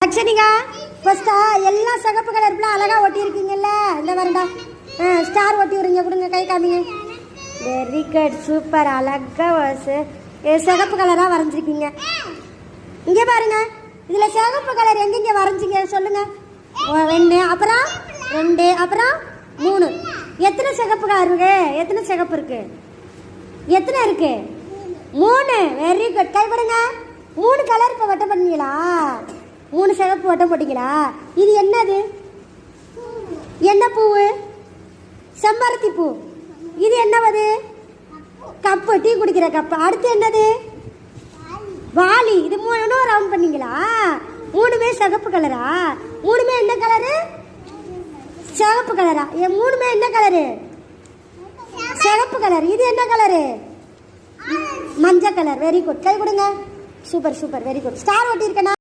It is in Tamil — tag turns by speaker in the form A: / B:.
A: அக்ஷனிகா ஃபர்ஸ்டா எல்லாம் சிகப்பு கலர் அழகா ஒட்டி இருக்கீங்கல்ல. இந்த வரண்டா ஸ்டார் ஒட்டி விடுங்க, கொடுங்க, கை காமிங்க. வெரி குட், சூப்பர், அழகா சிகப்பு கலராக வரைஞ்சிருக்கீங்க. இங்கே பாருங்க, இதில் சிகப்பு கலர் எங்கெங்கே வரைஞ்சிங்க சொல்லுங்க. 2, அப்புறம் 2, அப்புறம் 3. எத்தனை சிகப்பு கலர் இருக்கு? எத்தனை சிகப்பு இருக்கு? எத்தனை இருக்கு? 3. Very good, கைப்படுங்க. 3 கலர் இப்போ வட்டம் பண்ணீங்களா? 3 சிகப்பு வட்டம் போட்டீங்களா? இது என்னது? என்ன பூவு? செம்பருத்தி பூ. இது என்னவது? கப்பு, டீ குடிக்கிற கப்பு. அடுத்து என்னது? வாளி. இது 3 ரவுண்ட் பண்ணீங்களா? 3மே சிகப்பு கலரா? 3மே என்ன கலரு? சிகப்பு கலரா? 3மே என்ன கலரு? சிகப்பு கலர். இது என்ன கலரு? மஞ்சள் கலர். வெரி குட், கை கொடுங்க. Super super, very good. Star ஒட்டி இருக்கனா?